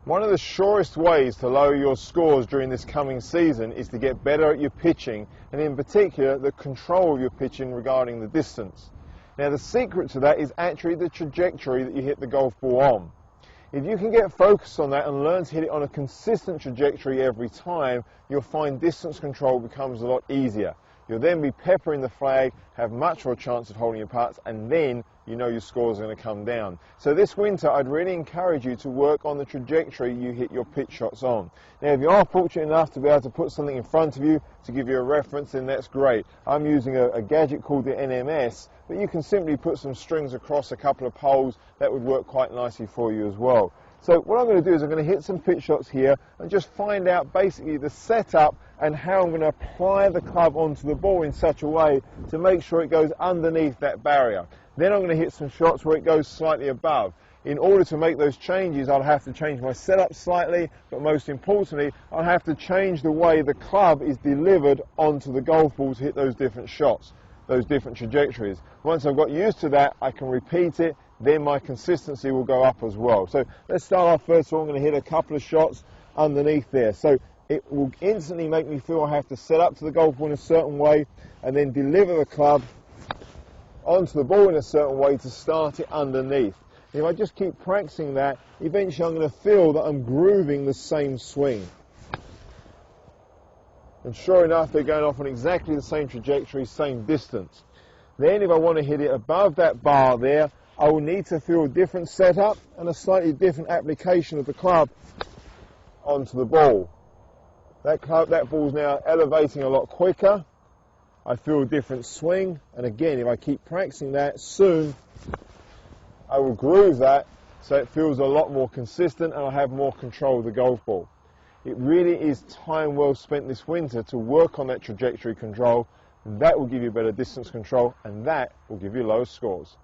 One of the surest ways to lower your scores during this coming season is to get better at your pitching, and in particular the control of your pitching regarding the distance. Now the secret to that is actually the trajectory that you hit the golf ball on. If you can get focused on that and learn to hit it on a consistent trajectory every time, you'll find distance control becomes a lot easier. You'll then be peppering the flag, have much more chance of holding your putts, and then you know your scores are going to come down. So this winter I'd really encourage you to work on the trajectory you hit your pitch shots on. Now if you are fortunate enough to be able to put something in front of you to give you a reference, then that's great. I'm using a gadget called the NMS, but you can simply put some strings across a couple of poles. That would work quite nicely for you as well. So what I'm going to do is I'm going to hit some pitch shots here and just find out basically the setup and how I'm going to apply the club onto the ball in such a way to make sure it goes underneath that barrier. Then I'm going to hit some shots where it goes slightly above. In order to make those changes, I'll have to change my setup slightly, but most importantly, I'll have to change the way the club is delivered onto the golf ball to hit those different shots, those different trajectories. Once I've got used to that, I can repeat it, then my consistency will go up as well. So let's start off first of all. I'm going to hit a couple of shots underneath there. So it will instantly make me feel I have to set up to the golf ball in a certain way and then deliver the club onto the ball in a certain way to start it underneath. If I just keep practicing that, eventually I'm going to feel that I'm grooving the same swing. And sure enough, they're going off on exactly the same trajectory, same distance. Then if I want to hit it above that bar there, I will need to feel a different setup and a slightly different application of the club onto the ball. That ball's now elevating a lot quicker. I feel a different swing, and again, if I keep practicing that, soon I will groove that so it feels a lot more consistent and I have more control of the golf ball. It really is time well spent this winter to work on that trajectory control. That will give you better distance control, and that will give you lower scores.